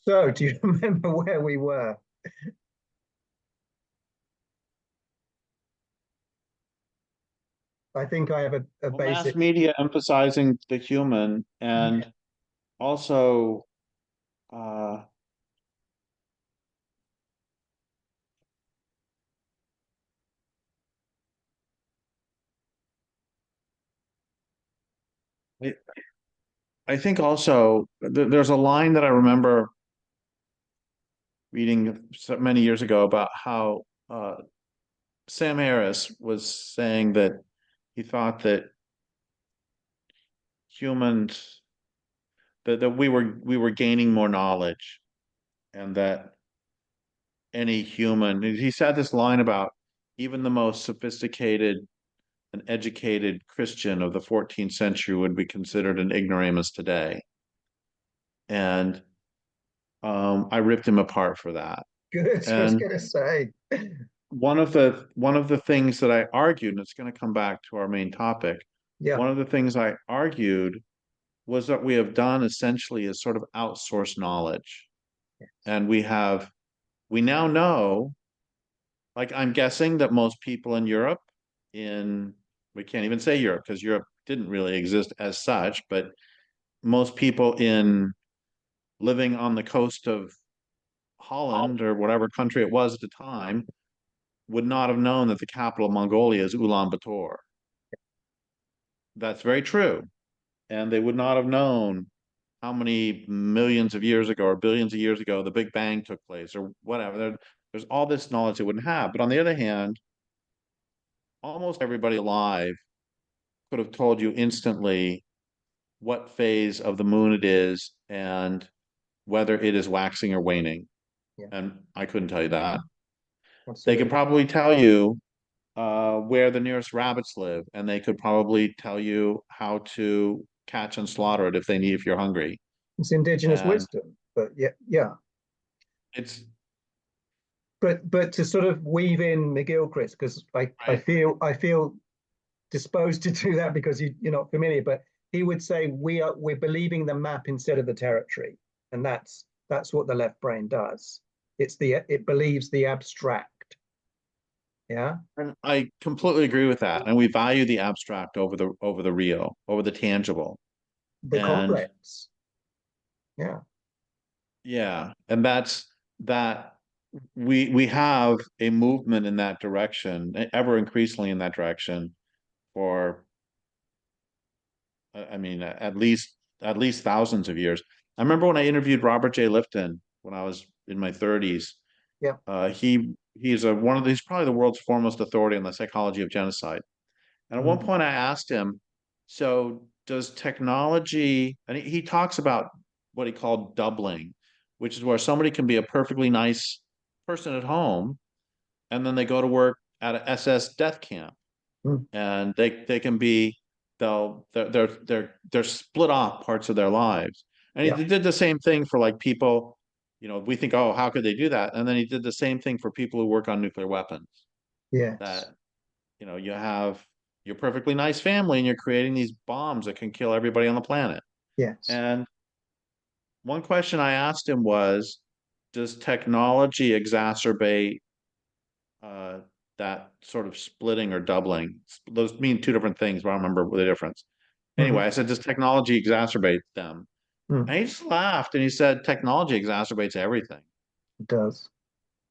So, do you remember where we were? I think I have a Well, mass basic. media emphasizing the human, Yeah, and also uh, I, I think also there's a line that I remember reading many years ago about how Sam Harris was saying that he thought that humans that we were gaining more knowledge, and that any human, he said this line about even the most sophisticated and educated Christian of the 14th century would be considered an ignoramus today. And I ripped him apart for that. good. I was And going to say. one of the things that I argued, and it's going to come back to our main topic, Yeah, one of the things I argued was that we have done essentially is sort of outsource knowledge. And we now know, like I'm guessing that most people in Europe, in we can't even say Europe because Europe didn't really exist as such, but most people in living on the coast of Holland or whatever country it was at the time would not have known that the capital of Mongolia is Ulaanbaatar. That's very true. And they would not have known how many millions of years ago or billions of years ago the Big Bang took place or whatever. There's all this knowledge they wouldn't have. But on the other hand, almost everybody alive could have told you instantly what phase of the moon it is and whether it is waxing or waning. yeah, And I couldn't tell you that. They could absolutely. probably tell you where the nearest rabbits live, and they could probably tell you how to catch and slaughter it if they need, if you're hungry. It's indigenous And wisdom, but yeah, yeah. it's But to sort of weave in McGilchrist, because right. I feel disposed to do that because you're not familiar, but he would say we're believing the map instead of the territory, and that's what the left brain does. It believes the abstract, yeah, And I completely agree with that. And we value the abstract over the real, over the tangible. the And complex, yeah, yeah, and that we have a movement in that direction, ever increasingly in that direction for I mean at least thousands of years. I remember when I interviewed Robert J. Lifton when I was in my 30s. yeah, He's one of these probably the world's foremost authority on the psychology of genocide. And at one mm, point I asked him, so does technology, and he talks about what he called doubling, which is where somebody can be a perfectly nice person at home, and then they go to work at an SS death camp, mm, and they can be they're split off parts of their lives. And yeah, he did the same thing for like people, we think, oh, how could they do that? And then he did the same thing for people who work on nuclear weapons. That yes, you have your perfectly nice family and you're creating these bombs that can kill everybody on the planet. yes, And one question I asked him was, does technology exacerbate uh, that sort of splitting or doubling? Those mean two different things, but I don't remember the difference. Anyway, mhm, I said, does technology exacerbate them? mm, And he just laughed and he said, technology exacerbates everything. it does,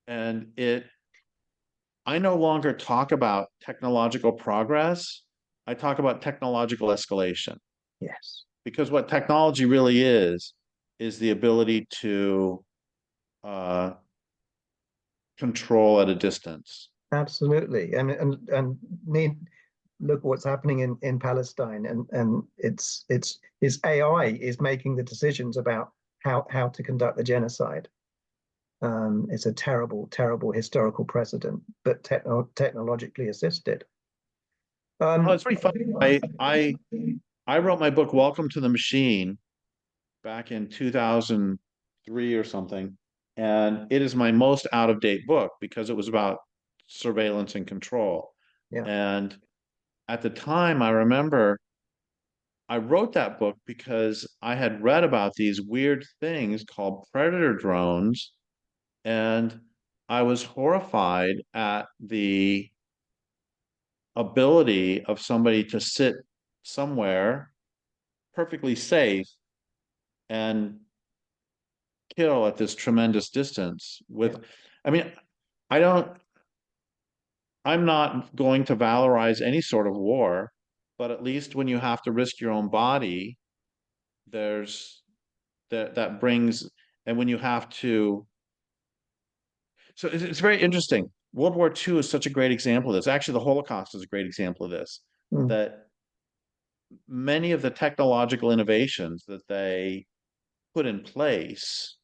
And I no longer talk about technological progress. I talk about technological escalation, yes. because what technology really is the ability to uh, control at a distance. Absolutely, and need look what's happening in Palestine, and it's AI is making the decisions about how to conduct the genocide. It's a terrible, terrible historical precedent, but technologically assisted. Oh, Um, it's pretty funny. I wrote my book Welcome to the Machine back in 2003 or something, and it is my most out of date book because it was about surveillance and control. yeah, And at the time, I remember I wrote that book because I had read about these weird things called predator drones, and I was horrified at the ability of somebody to sit somewhere perfectly safe and kill at this tremendous distance Yeah. with, I mean, I don't, I'm not going to valorize any sort of war, but at least when you have to risk your own body, there's that brings, and when you have to, so it's very interesting. World War II is such a great example of this. Actually, the Holocaust is a great example of this, Mm. that many of the technological innovations that they put in place,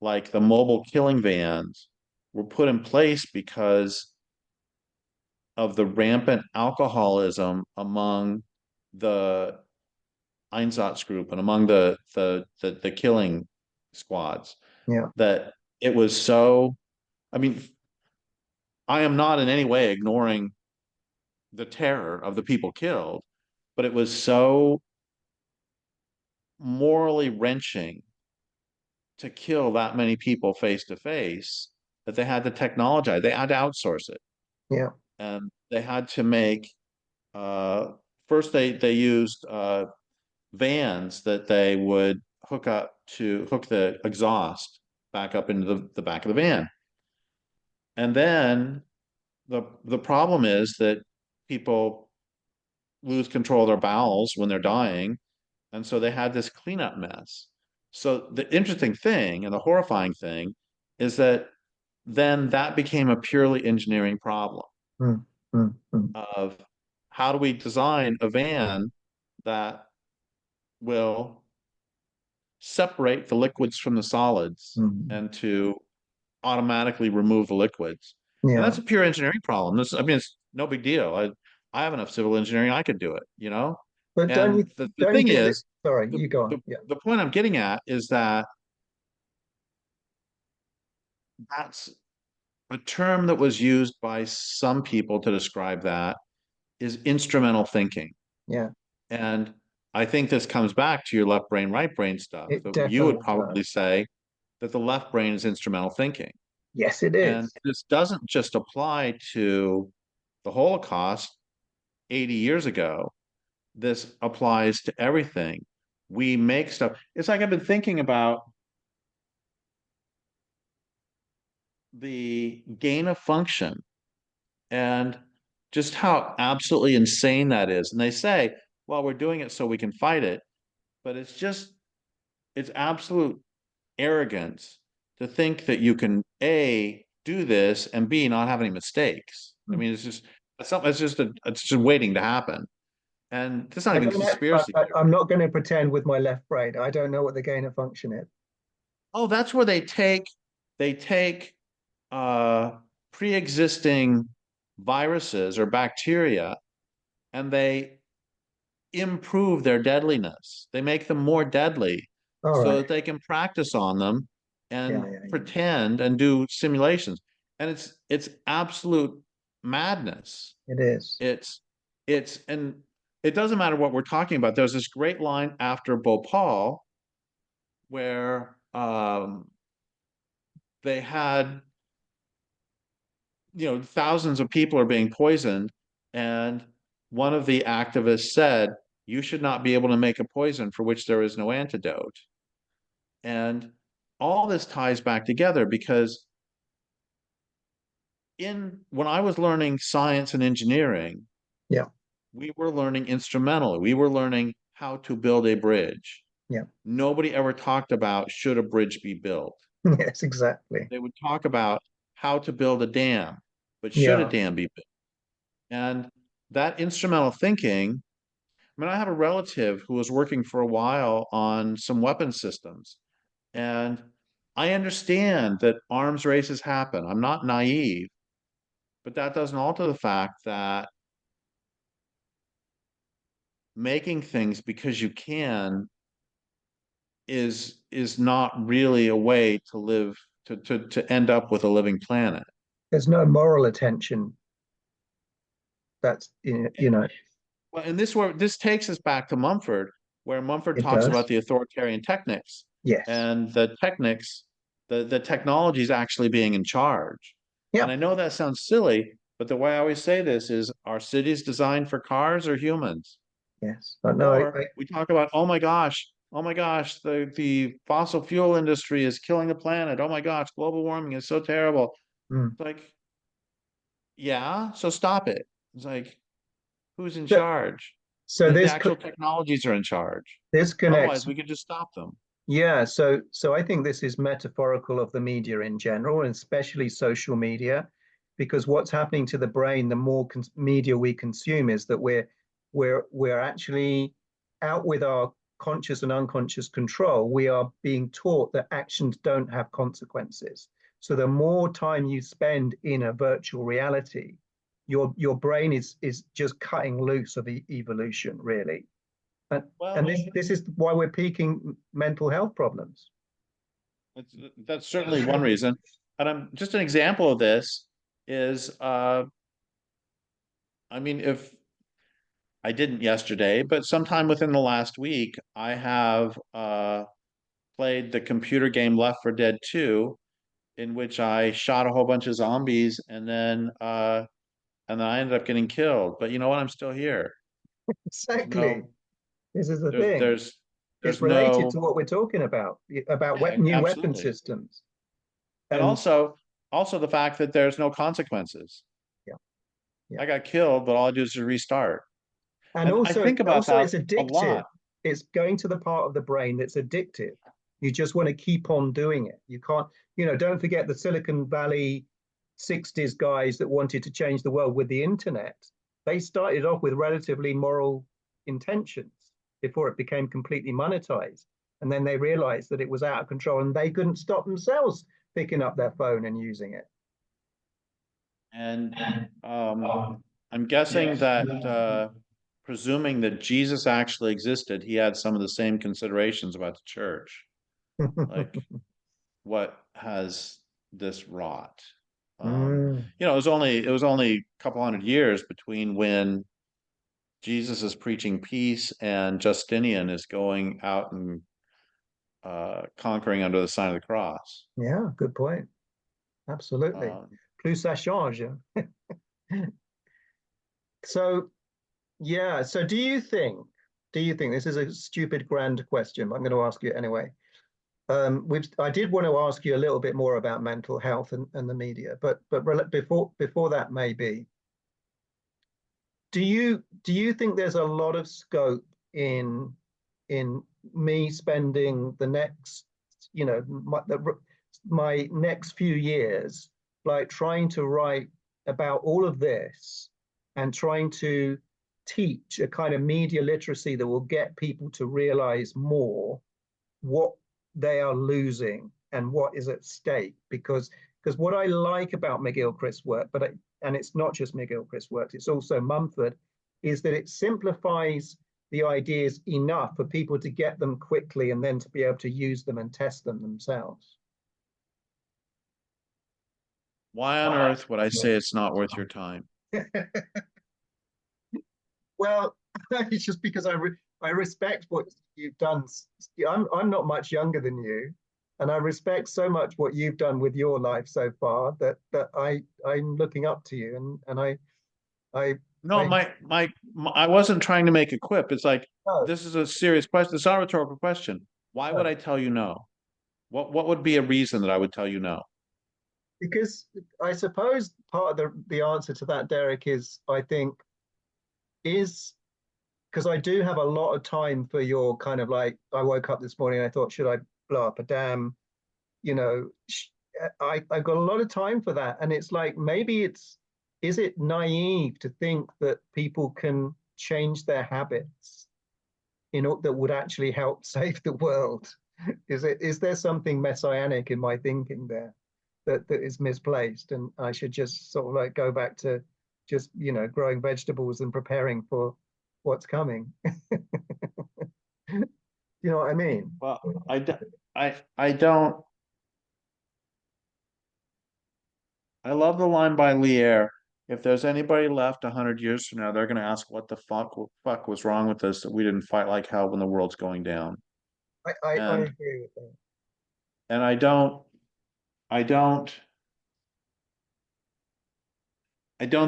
like the mobile killing vans, were put in place because of the rampant alcoholism among the Einsatz group and among the killing squads. Yeah. That it was so. I mean, I am not in any way ignoring the terror of the people killed, but it was so morally wrenching to kill that many people face to face that they had to technologize. They had to outsource it, Yeah. and they had to make. Uh, First, they used vans that they would hook the exhaust back up into the back of the van. And then the problem is that people lose control of their bowels when they're dying. And so they had this cleanup mess. So the interesting thing and the horrifying thing is that then that became a purely engineering problem Mm. Mm. Mm. of how do we design a van that will separate the liquids from the solids Mm. and to automatically remove the liquids. And Yeah. that's a pure engineering problem. I mean, it's no big deal. I have enough civil engineering, I could do it, you know? But And the don't you thing think that, is, sorry, the, you go the, on. Yeah. the point I'm getting at is that that's a term that was used by some people to describe that is instrumental thinking. Yeah. And I think this comes back to your left brain, right brain stuff. It That you would definitely probably does. say that the left brain is instrumental thinking. Yes, it And is. this doesn't just apply to the Holocaust 80 years ago. This applies to everything. We make stuff. It's like I've been thinking about the gain of function and just how absolutely insane that is. And they say, well, we're doing it so we can fight it. But it's absolute arrogance to think that you can A, do this and B, not have any mistakes. I mean, it's just waiting to happen. And it's not I even don't know. conspiracy theory. I'm not going to pretend with my left brain. I don't know what the gain of function is. Oh, that's where they take uh pre-existing viruses or bacteria and they improve their deadliness. They make them more deadly All so right. that they can practice on them Yeah, and yeah, yeah. pretend and do simulations. And it's absolute madness. It is. And it doesn't matter what we're talking about. There's this great line after Bhopal where they had, thousands of people are being poisoned, and one of the activists said, "You should not be able to make a poison for which there is no antidote." And all this ties back together because in when I was learning science and engineering, Yeah, we were learning instrumentally. We were learning how to build a bridge. yeah. Nobody ever talked about should a bridge be built. Yes, exactly. They would talk about how to build a dam, but should a Yeah. dam be built? And that instrumental thinking, I mean, I have a relative who was working for a while on some weapon systems, and I understand that arms races happen. I'm not naive, but that doesn't alter the fact that making things because you can is not really a way to live to end up with a living planet. There's no moral attention. That's you know. Well, and this takes us back to Mumford, where Mumford It talks does. about the authoritarian techniques Yes. and the techniques, the technology is actually being in charge. And Yeah. I know that sounds silly, but the way I always say this is, are cities designed for cars or humans? Yes. But no, Or we talk about, oh my gosh, the fossil fuel industry is killing the planet. Oh my gosh, global warming is so terrible. mm. It's like, yeah, so stop it. It's like, who's in So, charge? so The actual technologies are in charge. this Otherwise, connects. we could just stop them. Yeah. So I think this is metaphorical of the media in general, and especially social media, because what's happening to the brain, the more media we consume, is that we're actually out with our conscious and unconscious control. We are being taught that actions don't have consequences. So the more time you spend in a virtual reality, your brain is just cutting loose of evolution, really. And, and Well, this is why we're peaking mental health problems. that's certainly one reason. And just an example of this is, I mean, if I didn't yesterday, but sometime within the last week, I have played the computer game Left 4 Dead 2, in which I shot a whole bunch of zombies and then I ended up getting killed. But you know what? I'm still here. There's Exactly. no This is the there's thing. there's It's there's related no to what we're talking about yeah, new weapon absolutely. systems. And And also the fact that there's no consequences. yeah, yeah. I got killed, but all I do is restart. And And I think about also that it's a addictive. lot. It's going to the part of the brain that's addictive. You just want to keep on doing it. You can't, don't forget the Silicon Valley 60s guys that wanted to change the world with the internet. They started off with relatively moral intentions before it became completely monetized. And then they realized that it was out of control and they couldn't stop themselves picking up their phone and using it. And I'm guessing that presuming that Jesus actually existed, he had some of the same considerations about the church. Like, what has this wrought? Mm, It was only a couple hundred years between when Jesus is preaching peace and Justinian is going out and conquering under the sign of the cross. yeah, good point. Absolutely. Um, Plus ça change. So yeah, so do you think this is a stupid grand question, but I'm going to ask you anyway. I did want to ask you a little bit more about mental health and the media, but before that maybe, do you think there's a lot of scope in me spending the next, my next few years, like trying to write about all of this and trying to teach a kind of media literacy that will get people to realize more what they are losing and what is at stake? Because what I like about McGilchrist's work, and it's not just McGilchrist's work, it's also Mumford, is that it simplifies the ideas enough for people to get them quickly and then to be able to use them and test them themselves. why on earth would I say it's not worth your time? Well, it's just because I respect what you've done. I'm not much younger than you, and I respect so much what you've done with your life so far that I'm looking up to you, and I No, I I wasn't trying to make a quip. It's like, no, this is a serious question. It's not a rhetorical question. Why would no, I tell you no? What would be a reason that I would tell you no? because I suppose part of the answer to that, Derek, is I think is because I do have a lot of time for your kind of like I woke up this morning and I thought, should I blow up a dam? You know, I've got a lot of time for that. And it's like, maybe is it naive to think that people can change their habits that would actually help save the world? Is there something messianic in my thinking there that is misplaced? And I should just sort of like go back to just, growing vegetables and preparing for what's coming. You know what I mean? Well, I don't. I love the line by Lier. if there's anybody left 100 years from now, they're going to ask what the fuck was wrong with us that we didn't fight like hell when the world's going down. I And agree with that. and I don't I don't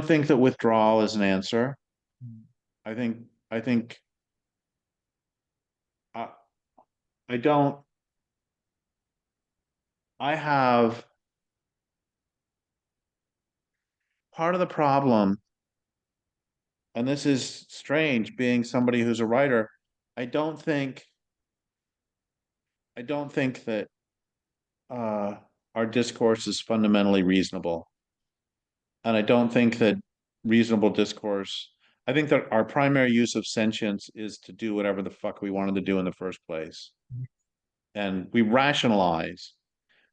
think that withdrawal is an answer. Mm. I think I I don't I have part of the problem, and this is strange being somebody who's a writer. I don't think I don't think that uh our discourse is fundamentally reasonable. And I don't think that reasonable discourse, I think that our primary use of sentience is to do whatever the fuck we wanted to do in the first place. And we rationalize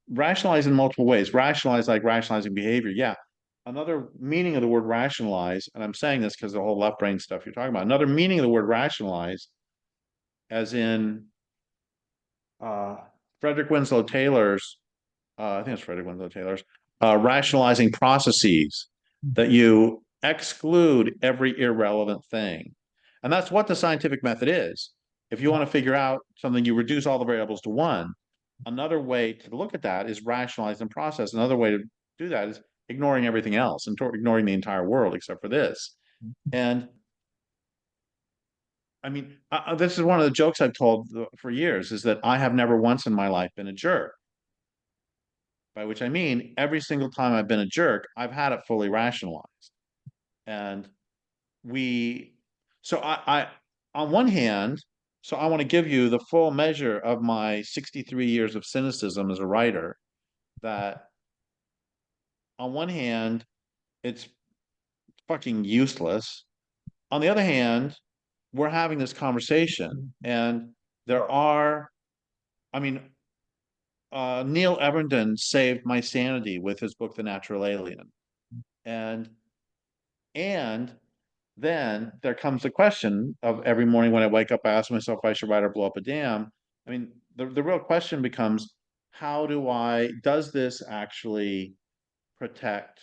in multiple ways, rationalize like rationalizing behavior. Yeah. Another meaning of the word rationalize, and I'm saying this because the whole left brain stuff you're talking about, another meaning of the word rationalize, as in uh, Frederick Winslow Taylor's I think it's Frederick Winslow Taylor's, rationalizing processes, that you exclude every irrelevant thing. And that's what the scientific method is. If you want to figure out something, you reduce all the variables to one. Another way to look at that is rationalize and process. Another way to do that is ignoring everything else and ignoring the entire world except for this. And I mean, this is one of the jokes I've told for years, is that I have never once in my life been a jerk. By which I mean every single time I've been a jerk, I've had it fully rationalized. And we, so on one hand, so I want to give you the full measure of my 63 years of cynicism as a writer, that on one hand, it's fucking useless. On the other hand, we're having this conversation, and there are, I mean, Neil Everenden saved my sanity with his book, The Natural Alien. And And then there comes the question of every morning when I wake up, I ask myself if I should write or blow up a dam. I mean, the real question becomes, does this actually protect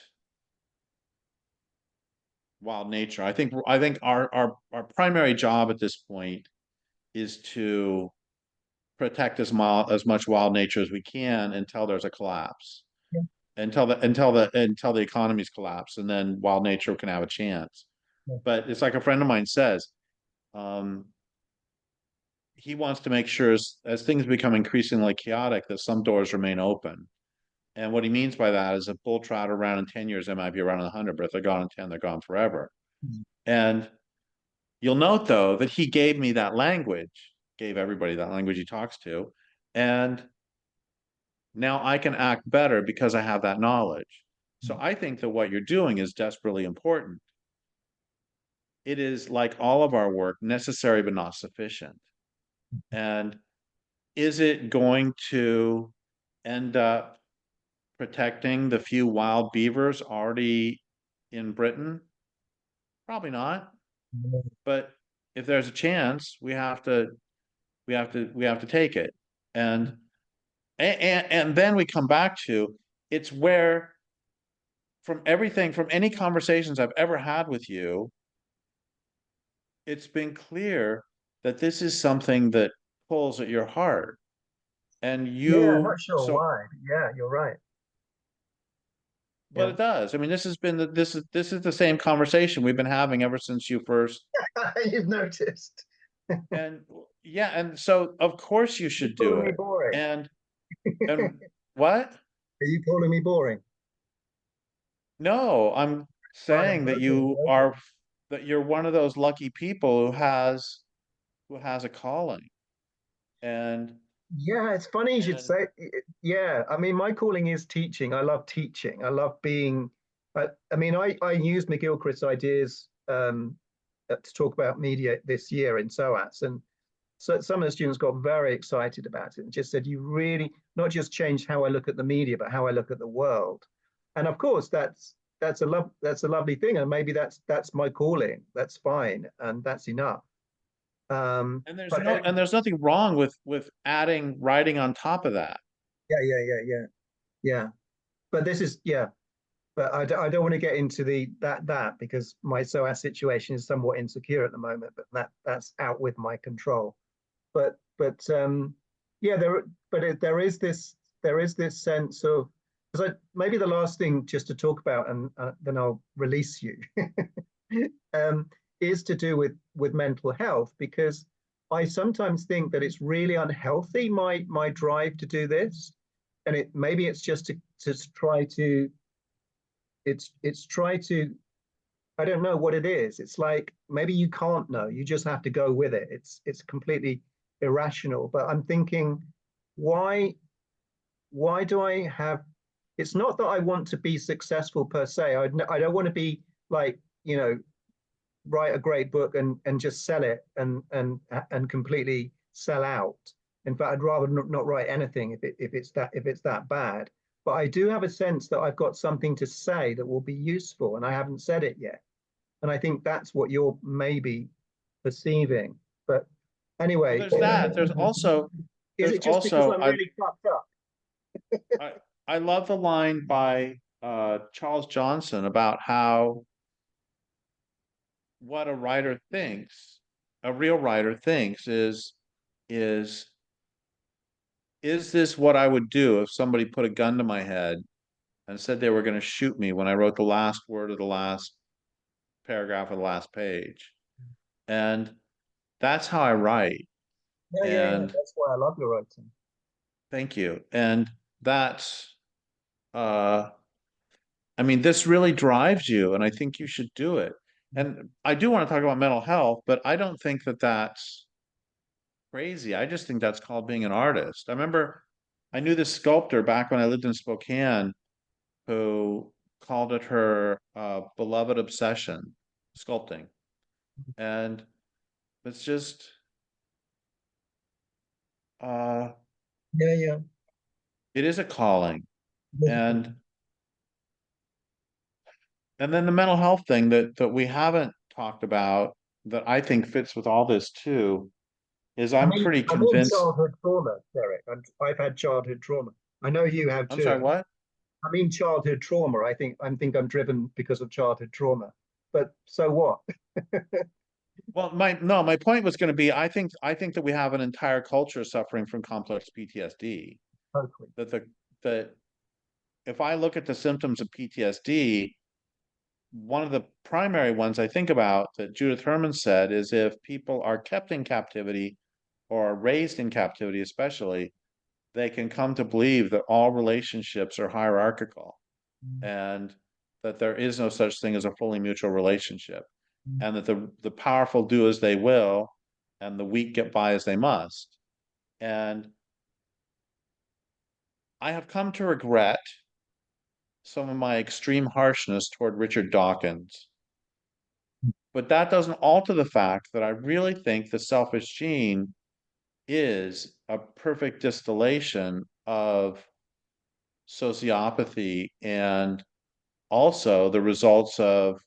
wild nature? I think our primary job at this point is to protect as much wild nature as we can until there's a collapse, Yeah. until the economies collapse, and then wild nature can have a chance. Yeah. But it's like a friend of mine says, um, he wants to make sure as things become increasingly chaotic that some doors remain open. And what he means by that is if bull trout are around in 10 years, they might be around in 100, but if they're gone in 10, they're gone forever. Mm. And you'll note, though, that he gave me that language, gave everybody that language he talks to. And now I can act better because I have that knowledge. So I think that what you're doing is desperately important. It is, like all of our work, necessary but not sufficient. And is it going to end up protecting the few wild beavers already in Britain? Probably not. But if there's a chance, we have to take it. And then we come back to, it's where, from any conversations I've ever had with you, it's been clear that this is something that pulls at your heart. And Yeah, you, not sure so why. Yeah, you're right. But Yeah. it does. I mean, this is the same conversation we've been having ever since you first. You've noticed. And yeah, and so of course you You're should do calling me it. boring. And what? Are you calling me boring? No, I'm Fine, I'm saying that joking, I'm joking. you're one of those lucky people who has a calling. And Yeah, it's funny you should and say. Yeah, I mean, my calling is teaching. I love teaching. I love being. I mean, I used McGilchrist's ideas to talk about media this year in SOAS, and so some of the students got very excited about it and just said, "You really not just changed how I look at the media, but how I look at the world." And of course, that's a lovely thing, and maybe that's my calling. That's fine, and that's enough. and there's But no and there's nothing wrong with adding writing on top of that. yeah, yeah, yeah, yeah, yeah. But this is yeah. but I don't want to get into that because my SOAS situation is somewhat insecure at the moment, but that's out with my control. But yeah, there is this sense of, because maybe the last thing just to talk about, and then I'll release you, is to do with mental health, because I sometimes think that it's really unhealthy, my drive to do this, and maybe it's just to try to it's try to, I don't know what it is. It's like maybe you can't know. You just have to go with it. It's completely irrational. But I'm thinking, why why do I have? It's not that I want to be successful per se. I don't want to be like, write a great book and just sell it and completely sell out. In fact, I'd rather not write anything if it's that bad. But I do have a sense that I've got something to say that will be useful, and I haven't said it yet. And I think that's what you're maybe perceiving. But Well, anyway, there's that. is There's it just because also, I'm really fucked up? I, I love the line by Charles Johnson about how what a writer thinks, a real writer thinks is is this what I would do if somebody put a gun to my head and said they were going to shoot me when I wrote the last word of the last paragraph of the last page? And that's how I write. Yeah. And That's why I love your writing. thank you. And that's uh I mean, this really drives you, and I think you should do it. And I do want to talk about mental health, but I don't think that that's crazy. I just think that's called being an artist. I remember I knew this sculptor back when I lived in Spokane who called it her beloved obsession, sculpting. And it's just uh Yeah. it is a calling. Physical. And then the mental health thing that we haven't talked about that I think fits with all this too is I'm pretty I mean convinced. childhood trauma, Derek. I've had childhood trauma. I know you have I'm sorry, too. what? I mean childhood trauma. I think I'm driven because of childhood trauma. But so what? Well, my point was going to be I think that we have an entire culture suffering from complex PTSD. Totally. That if I look at the symptoms of PTSD, one of the primary ones I think about that Judith Herman said is if people are kept in captivity or are raised in captivity, especially, they can come to believe that all relationships are hierarchical and that there is no such thing as a fully mutual relationship, and that the powerful do as they will and the weak get by as they must. And I have come to regret some of my extreme harshness toward Richard Dawkins. But that doesn't alter the fact that I really think the selfish gene is a perfect distillation of sociopathy and also the results of,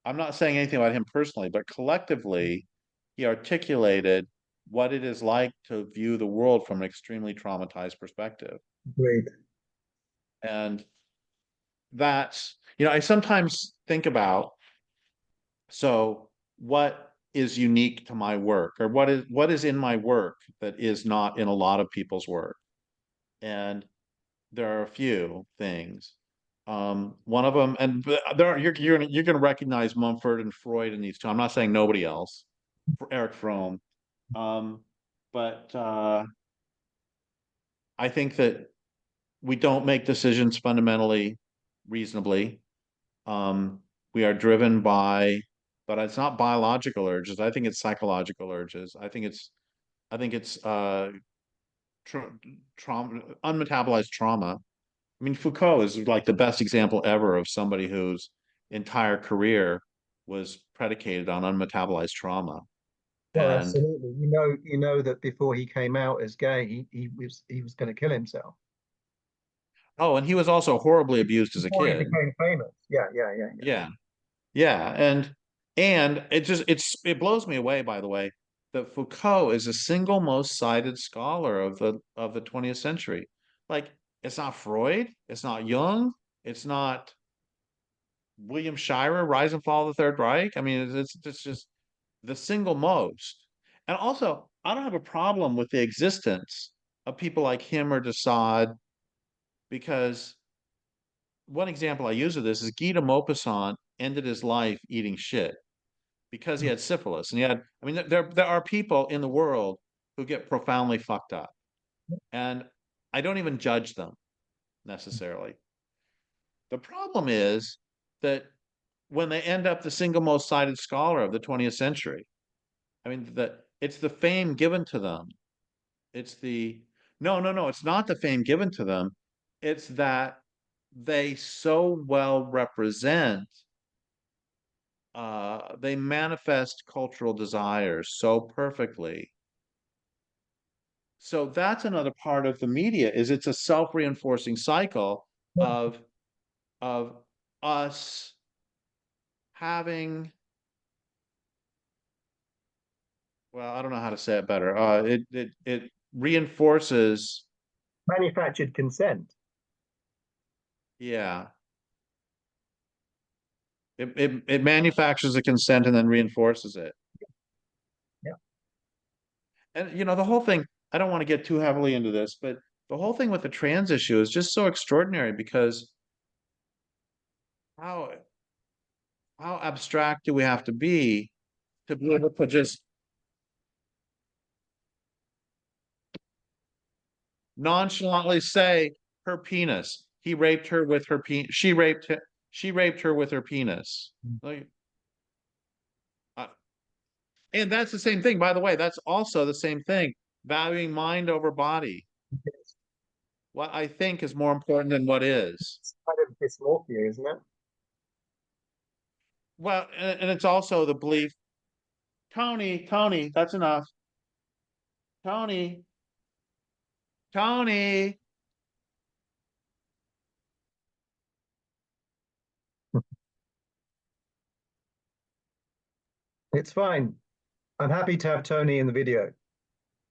I'm not saying anything about him personally, but collectively, he articulated what it is like to view the world from an extremely traumatized perspective. Great. And that's, I sometimes think about, so what is unique to my work, or what is in my work that is not in a lot of people's work? And there are a few things. One of them, and there are, you're going to recognize Mumford and Freud in these two. I'm not saying nobody else. Eric Fromm. Um, but I think that we don't make decisions fundamentally reasonably. Um, we are driven by, but it's not biological urges. I think it's psychological urges. I think it's trauma, unmetabolized trauma. I mean, Foucault is like the best example ever of somebody whose entire career was predicated on unmetabolized trauma. Well, And absolutely. You know that before he came out as gay, he was going to kill himself oh, and he was also horribly abused as a before he kid. became famous. Yeah. Yeah. Yeah. And it blows me away, by the way, that Foucault is the single most cited scholar of the 20th century. Like, it's not Freud, it's not Jung, it's not William Shirer, Rise and Fall of the Third Reich. I mean, it's just the single most. And also, I don't have a problem with the existence of people like him or Desaad, because one example I use of this is Guy de Maupassant ended his life eating shit because he had syphilis. And he had, I mean, there are people in the world who get profoundly fucked up. And I don't even judge them necessarily. The problem is that when they end up the single most cited scholar of the 20th century, I mean, it's the fame given to them. It's the no, it's not the fame given to them. It's that they so well represent, they manifest cultural desires so perfectly. So that's another part of the media, is it's a self-reinforcing cycle of of us having, well, I don't know how to say it better. It reinforces, Manufactured consent. yeah. It manufactures a consent and then reinforces it. Yeah. And the whole thing, I don't want to get too heavily into this, but the whole thing with the trans issue is just so extraordinary, because how how abstract do we have to be able to just nonchalantly say her penis. He raped her with her penis. She raped her with her penis. Like, uh, and that's the same thing, by the way. That's also the same thing. Valuing mind over body. What I think is more important than what is. It's kind of dysmorphia, isn't it? Well, and it's also the belief. Tony, that's enough. Tony, Tony. It's fine. I'm happy to have Tony in the video.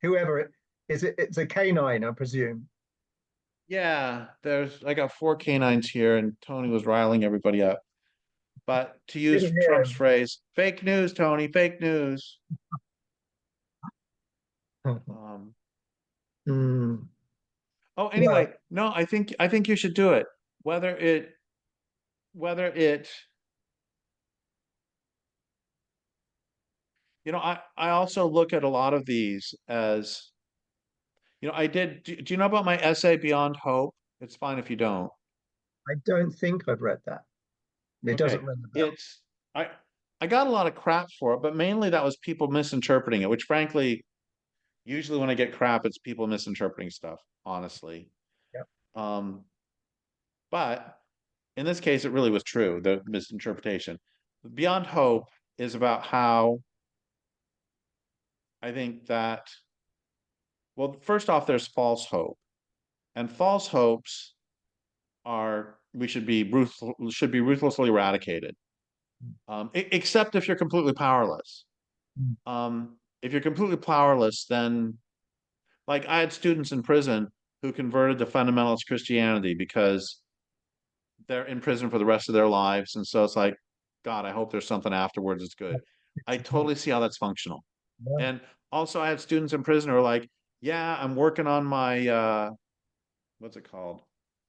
Whoever it is, it's a canine, I presume. Yeah, I got four canines here, and Tony was riling everybody up. But to use Didn't hear Trump's him. phrase, fake news, Tony, fake news. Um, Mm, oh, well, anyway, no, I think you should do it. Whether it whether it I also look at a lot of these as, I did. Do you know about my essay Beyond Hope? It's fine if you don't. I don't think I've read that. It doesn't Okay, ring the bell. it's I I got a lot of crap for it, but mainly that was people misinterpreting it, which frankly, usually when I get crap, it's people misinterpreting stuff, honestly. Yeah. Um, but in this case, it really was true, the misinterpretation. Beyond Hope is about how I think that, well, first off, there's false hope. And false hopes we should be ruthlessly eradicated. Except if you're completely powerless. Mm. If you're completely powerless, then, like, I had students in prison who converted to fundamentalist Christianity because they're in prison for the rest of their lives. And so it's like, God, I hope there's something afterwards that's good. I totally see how that's functional. Yeah. And also I had students in prison who are like, yeah, I'm working on my what's it called?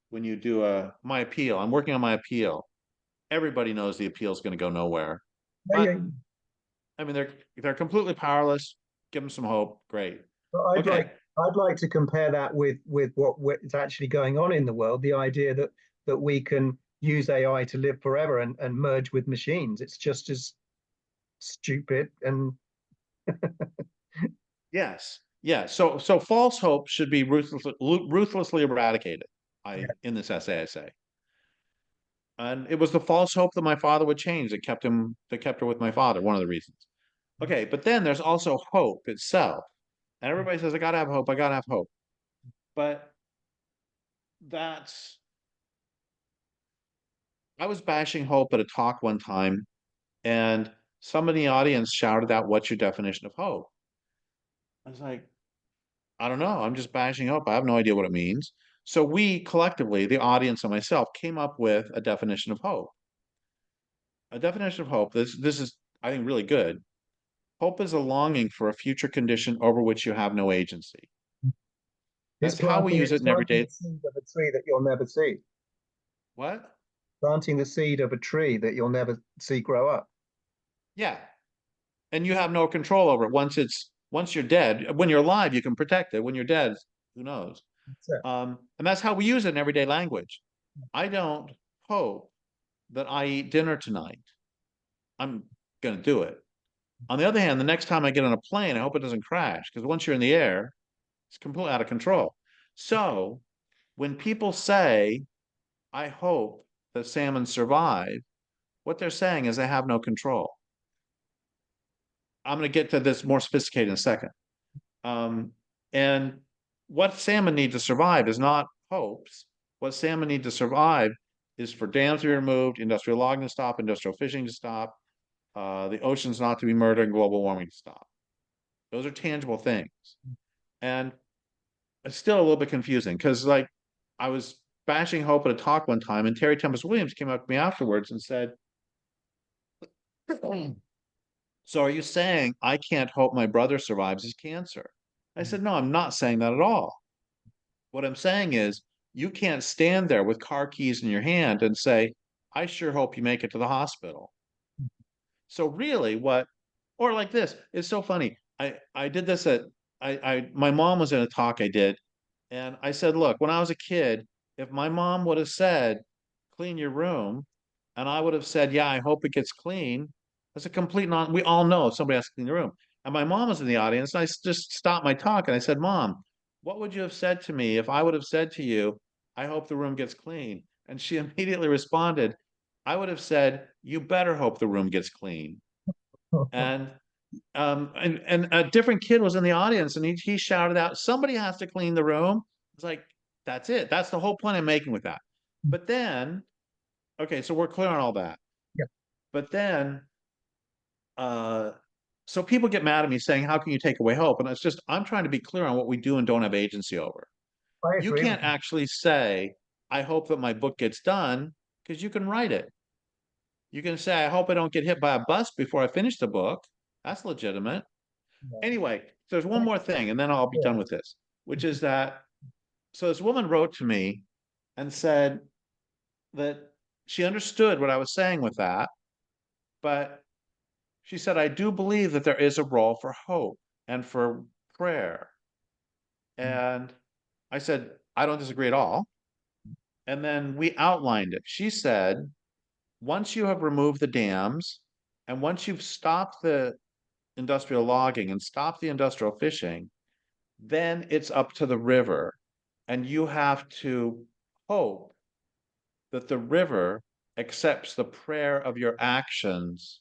When you do my appeal. I'm working on my appeal. Everybody knows the appeal is going to go nowhere. Yeah, yeah. But I mean, they're completely powerless. Give them some hope. Great. But Okay. I'd like to compare that with what is actually going on in the world. The idea that we can use AI to live forever and merge with machines. It's just as stupid and Yes. Yeah. So false hope should be ruthlessly eradicated. In this essay I say, and it was the false hope that my father would change that kept her with my father. One of the reasons. Okay, but then there's also hope itself, and everybody says I gotta have hope. I gotta have hope, but that's I was bashing hope at a talk one time, and somebody in the audience shouted out, "What's your definition of hope?" I was like, I don't know. I'm just bashing hope. I have no idea what it means. So we collectively, the audience and myself, came up with a definition of hope. A definition of hope. This is, I think, really good. Hope is a longing for a future condition over which you have no agency. It's That's how we use it in planting everyday. the seed of a tree that you'll never see. What? Planting the seed of a tree that you'll never see grow up. Yeah. And you have no control over it. Once you're dead, when you're alive, you can protect it. When you're dead, who knows? That's it. And that's how we use it in everyday language. I don't hope that I eat dinner tonight. I'm going to do it. On the other hand, the next time I get on a plane, I hope it doesn't crash because once you're in the air, it's completely out of control. So when people say, I hope that salmon survive, what they're saying is they have no control. I'm going to get to this more sophisticated in a second. And what salmon need to survive is not hopes. What salmon need to survive is for dams to be removed, industrial logging to stop, industrial fishing to stop, the oceans not to be murdered, and global warming to stop. Those are tangible things. And it's still a little bit confusing because, like, I was bashing hope at a talk one time, and Terry Tempest Williams came up to me afterwards and said, so are you saying I can't hope my brother survives his cancer? I said, no, I'm not saying that at all. What I'm saying is you can't stand there with car keys in your hand and say, I sure hope you make it to the hospital. So really or like this, it's so funny. I did this my mom was in a talk I did, and I said, look, when I was a kid, if my mom would have said, clean your room, and I would have said, yeah, I hope it gets clean, that's a complete we all know somebody has to clean the room. And my mom was in the audience, and I just stopped my talk and I said, Mom, what would you have said to me if I would have said to you, I hope the room gets clean? And she immediately responded, I would have said, you better hope the room gets clean. And and a different kid was in the audience and he shouted out, somebody has to clean the room. It's like, that's it. That's the whole point I'm making with that. But then, okay, so we're clear on all that. Yeah, But then, so people get mad at me saying, how can you take away hope? And it's just, I'm trying to be clear on what we do and don't have agency over. I You agree with can't you. actually say, I hope that my book gets done because you can write it. You can say, I hope I don't get hit by a bus before I finish the book. That's legitimate. Yeah. Anyway, so there's one more thing, and then I'll be done Yeah. with this, which is that so this woman wrote to me and said that she understood what I was saying with that, but she said, I do believe that there is a role for hope and for prayer. And I said, I don't disagree at all. And then we outlined it. She said, once you have removed the dams and once you've stopped the industrial logging and stopped the industrial fishing, then it's up to the river. And you have to hope that the river accepts the prayer of your actions.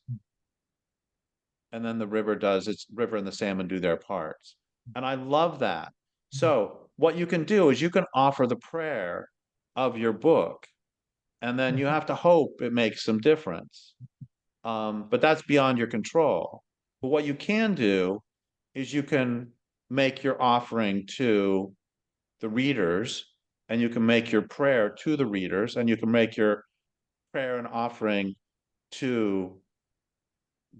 And then the river and the salmon do their parts. And I love that. So what you can do is you can offer the prayer of your book, and then you have to hope it makes some difference. But that's beyond your control. But what you can do is you can make your offering to the readers, and you can make your prayer to the readers, and you can make your prayer and offering to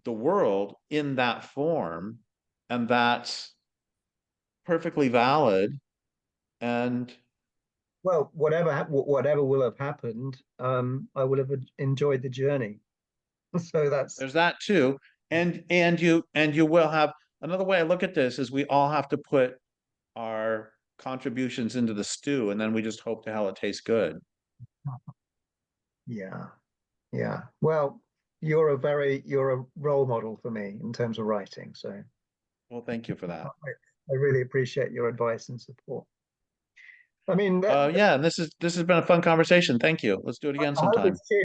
the world in that form, and that's perfectly valid. And Well, whatever will have happened, I will have enjoyed the journey. So that's there's that too. And you will have another way I look at this is we all have to put our contributions into the stew, and then we just hope to hell it tastes good. yeah, yeah. Well, you're a role model for me in terms of writing. So Well, thank you for I, that. I really appreciate your advice and support. I mean, Yeah, and this has been a fun conversation. Thank you. Let's do it again I hope sometime. it's cheered